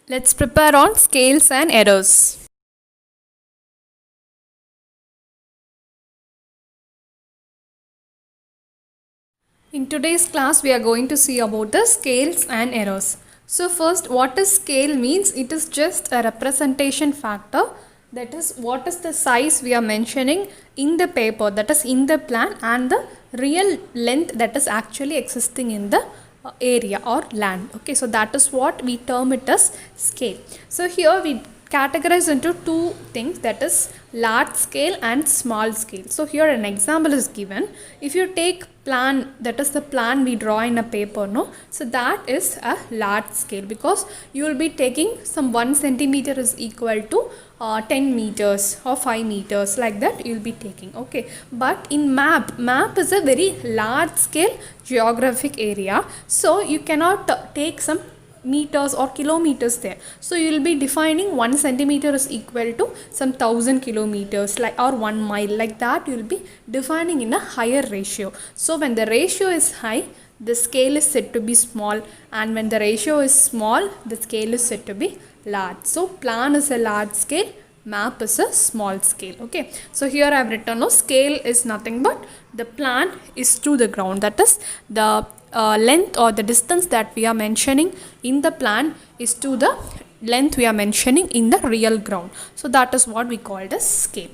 Let's prepare on scales and errors. In today's class, we are going to see about the scales and errors. So first, what is scale means? It is just a representation factor. That is, what is the size we are mentioning in the paper, that is in the plan, and the real length that is actually existing in the area or land. Okay, so that is what we term it as scale. So here we categorize into two things, that is large scale and small scale. So here an example is given. If you take plan, that is the plan we draw in a paper, no, so that is a large scale because you will be taking some 1 centimeter is equal to 10 meters or 5 meters, like that you will be taking. Okay, but in map is a very large scale geographic area, so you cannot take some meters or kilometers there. So you will be defining 1 centimeter is equal to some 1000 kilometers, like, or 1 mile, like that you will be defining in a higher ratio. So when the ratio is high, the scale is said to be small, and when the ratio is small, the scale is said to be large. So plan is a large scale, map is a small scale. Okay, so here I have written, no, scale is nothing but the plan is to the ground, that is the length or the distance that we are mentioning in the plan is to the length we are mentioning in the real ground. So that is what we call as scale.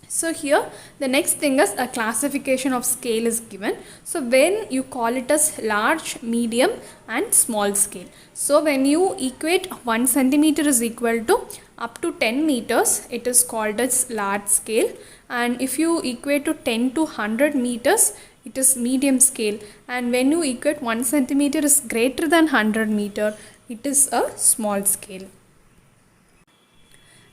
So here the next thing is a classification of scale is given. So when you call it as large, medium and small scale. So when you equate 1 centimeter is equal to up to 10 meters, it is called as large scale, and if you equate to 10 to 100 meters, it is medium scale, and when you equate 1 centimeter is greater than 100 meter, it is a small scale.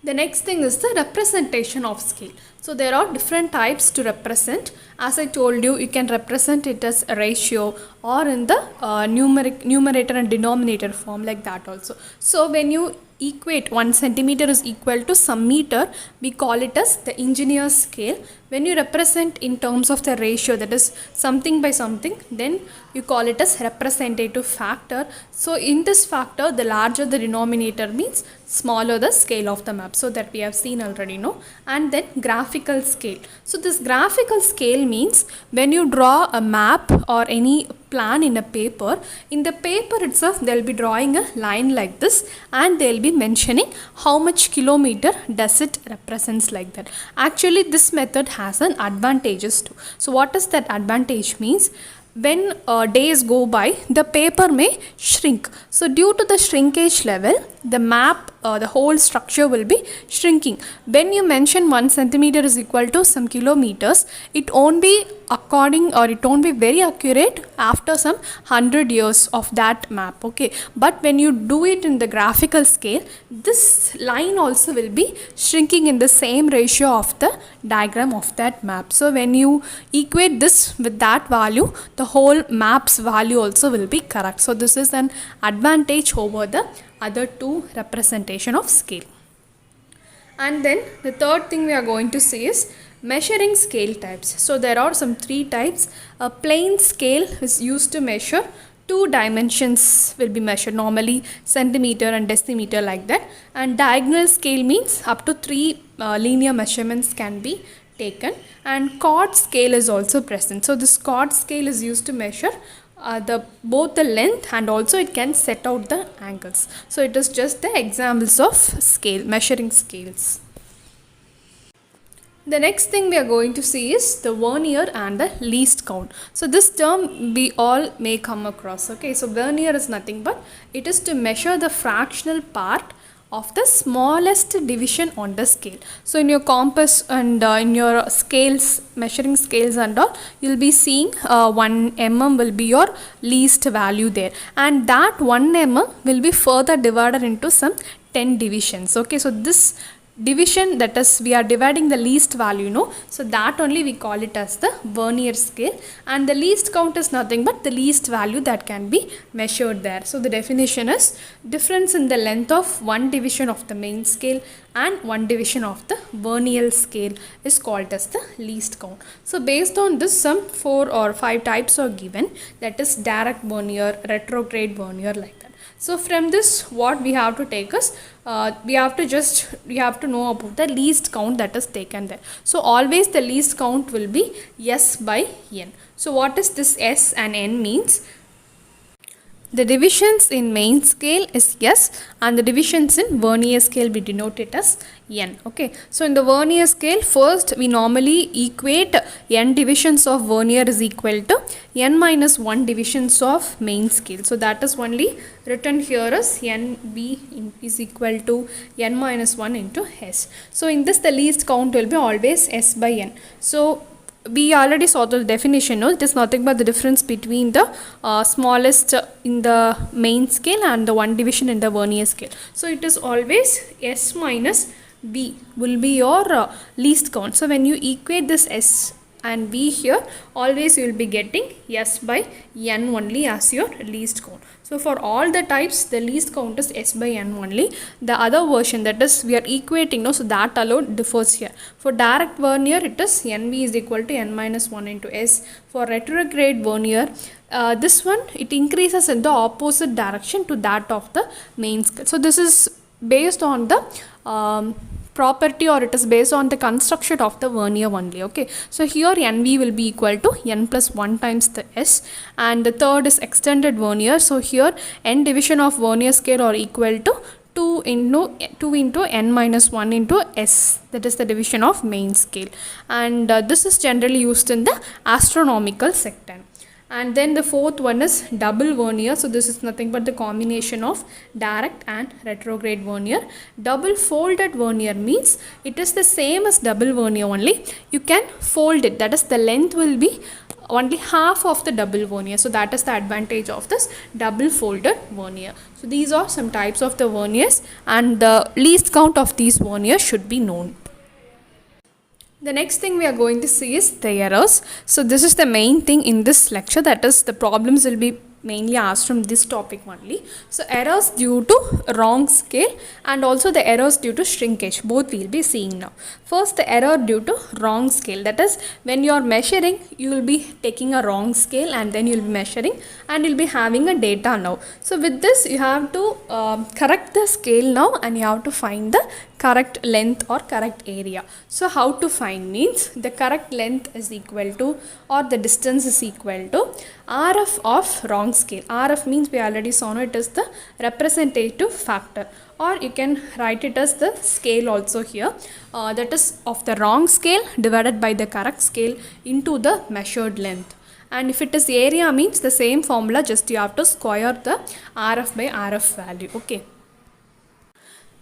The next thing is the representation of scale. So there are different types to represent. As I told you, you can represent it as a ratio or in the numerator and denominator form, like that also. So when you equate 1 centimeter is equal to some meter, we call it as the engineer's scale. When you represent in terms of the ratio, that is something by something, then you call it as representative factor. So in this factor, the larger the denominator means smaller the scale of the map, so that we have seen already, no. And then graphical scale. So this graphical scale means when you draw a map or any plan in a paper, in the paper itself they'll be drawing a line like this, and they'll be mentioning how much kilometer does it represents, like that. Actually this method has an advantages too. So what does that advantage means? When days go by, the paper may shrink. So due to the shrinkage level, the map, the whole structure will be shrinking. When you mention 1 centimeter is equal to some kilometers, it won't be according, or it won't be very accurate after some 100 years of that map. Okay, but when you do it in the graphical scale, this line also will be shrinking in the same ratio of the diagram of that map. So when you equate this with that value, the whole map's value also will be correct. So this is an advantage over the other two representation of scale. And then the third thing we are going to see is measuring scale types. So there are some 3 types. A plain scale is used to measure 2 dimensions will be measured, normally centimeter and decimeter, like that. And diagonal scale means up to 3 linear measurements can be taken, and chord scale is also present. So this chord scale is used to measure both the length, and also it can set out the angles. So it is just the examples of scale, measuring scales. The next thing we are going to see is the vernier and the least count. So this term we all may come across. Okay, so vernier is nothing but it is to measure the fractional part of the smallest division on the scale. So in your compass and in your scales, measuring scales and all, you will be seeing 1 mm will be your least value there, and that 1 mm will be further divided into some 10 divisions. Okay, so this division, that is we are dividing the least value, no, so that only we call it as the vernier scale, and the least count is nothing but the least value that can be measured there. So the definition is difference in the length of one division of the main scale and one division of the vernier scale is called as the least count. So based on this, some 4 or 5 types are given, that is direct vernier, retrograde vernier, like that. So from this, what we have to take is we have to know about the least count that is taken there. So always the least count will be S by N. So what is this S and N means? The divisions in main scale is S and the divisions in vernier scale we denote it as N. Okay, so in the vernier scale, first we normally equate N divisions of vernier is equal to N minus 1 divisions of main scale. So that is only written here as NB is equal to N minus 1 into S. So in this, the least count will be always S by N. So we already saw the definition, no? It is nothing but the difference between the smallest in the main scale and the one division in the vernier scale. So it is always S minus B will be your least count. So when you equate this S and B here, always you will be getting S by N only as your least count. So for all the types, the least count is S by N only. The other version, that is we are equating, no, so that alone differs here. For direct vernier, it is NV is equal to N minus 1 into S. For retrograde vernier, this one, it increases in the opposite direction to that of the main scale. So this is based on the property, or it is based on the construction of the vernier only. Okay, so here NV will be equal to N plus 1 times the S, and the third is extended vernier. So here N division of vernier scale are equal to 2 into N minus 1 into S, that is the division of main scale, and this is generally used in the astronomical sector. And then the fourth one is double vernier. So this is nothing but the combination of direct and retrograde vernier. Double folded vernier means it is the same as double vernier, only you can fold it, that is the length will be only half of the double vernier. So that is the advantage of this double folded vernier. So these are some types of the verniers, and the least count of these verniers should be known. The next thing we are going to see is the errors. So this is the main thing in this lecture, that is the problems will be mainly asked from this topic only. So errors due to wrong scale and also the errors due to shrinkage, both we will be seeing now. First, the error due to wrong scale, that is when you are measuring, you will be taking a wrong scale and then you will be measuring and you will be having a data now. So with this, you have to correct the scale now and you have to find the correct length or correct area. So how to find means the correct length is equal to, or the distance is equal to RF of wrong scale. RF means we already saw, it is the representative factor, or you can write it as the scale also here, that is of the wrong scale divided by the correct scale into the measured length. And if it is area means the same formula, just you have to square the RF by RF value. Okay.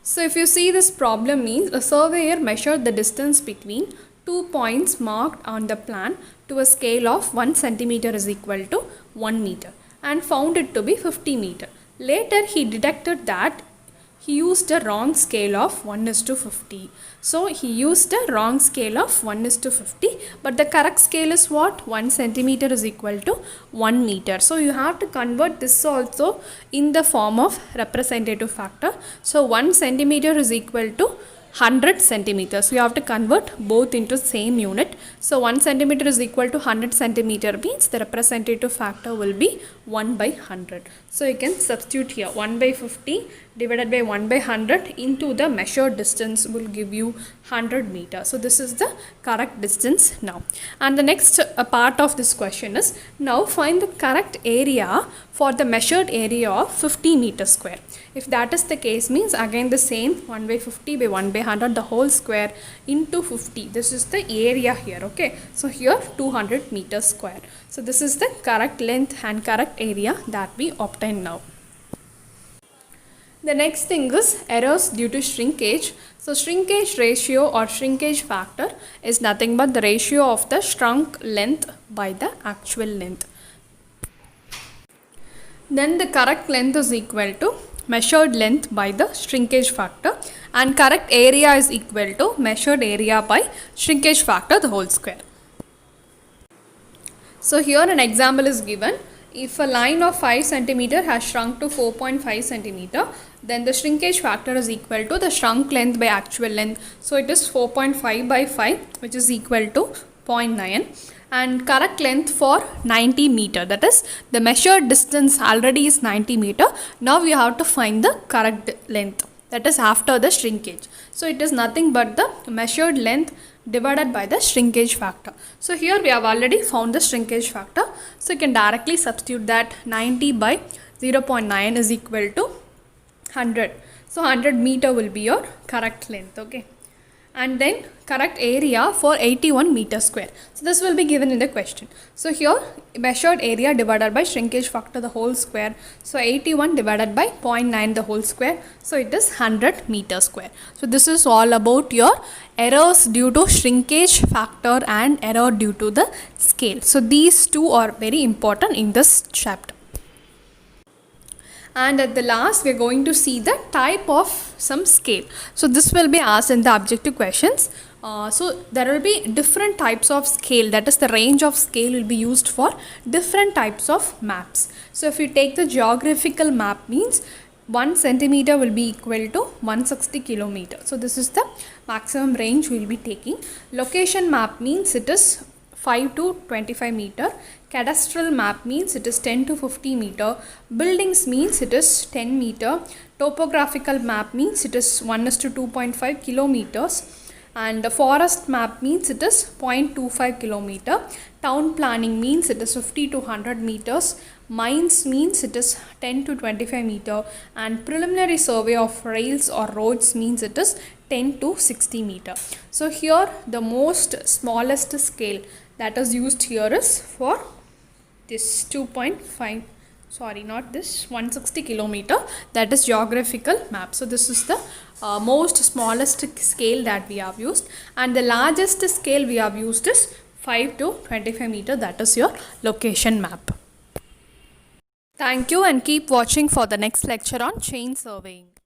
So if you see this problem means a surveyor measured the distance between 2 points marked on the plan to a scale of 1 centimeter is equal to 1 meter and found it to be 50 meter. Later he detected that he used a wrong scale of 1:50. So he used a wrong scale of 1:50, but the correct scale is what? 1 centimeter is equal to 1 meter. So you have to convert this also in the form of representative factor. So 1 centimeter is equal to 100 centimeters. So you have to convert both into same unit. So 1 centimeter is equal to 100 centimeter means the representative factor will be 1 by 100. So you can substitute here 1 by 50 divided by 1 by 100 into the measured distance will give you 100 meters. So this is the correct distance now. And the next part of this question is now find the correct area for the measured area of 50 meters square. If that is the case means again the same 1 by 50 by 1 by 100 the whole square into 50. This is the area here. Okay. So here 200 meters square. So this is the correct length and correct area that we obtain now. The next thing is errors due to shrinkage. So shrinkage ratio or shrinkage factor is nothing but the ratio of the shrunk length by the actual length. Then the correct length is equal to measured length by the shrinkage factor, and correct area is equal to measured area by shrinkage factor the whole square. So here an example is given. If a line of 5 cm has shrunk to 4.5 cm, then the shrinkage factor is equal to the shrunk length by actual length. So it is 4.5 by 5, which is equal to 0.9, and correct length for 90 meter, that is the measured distance already is 90 meter. Now you have to find the correct length, that is after the shrinkage. So it is nothing but the measured length divided by the shrinkage factor. So here we have already found the shrinkage factor, so you can directly substitute that 90 by 0.9 is equal to 100. So 100 meter will be your correct length, okay. And then correct area for 81 meter square. So this will be given in the question. So here measured area divided by shrinkage factor the whole square. So 81 divided by 0.9 the whole square. So it is 100 meter square. So this is all about your errors due to shrinkage factor and error due to the scale. So these two are very important in this chapter. And at the last we are going to see the type of some scale. So this will be asked in the objective questions. So there will be different types of scale, that is the range of scale will be used for different types of maps. So if you take the geographical map, means 1 centimeter will be equal to 160 kilometer. So this is the maximum range we will be taking. Location map means it is 5 to 25 meter. Cadastral map means it is 10 to 50 meter. Buildings means it is 10 meter. Topographical map means it is 1:2.5 kilometers. And the forest map means it is 0.25 kilometer. Town planning means it is 50 to 100 meters. Mines means it is 10 to 25 meter. And preliminary survey of rails or roads means it is 10 to 60 meter. So here the most smallest scale that is used here is for this 2.5, sorry, not this 160 kilometer, that is geographical map. So this is the most smallest scale that we have used, and the largest scale we have used is 5 to 25 meter, that is your location map. Thank you, and keep watching for the next lecture on chain surveying.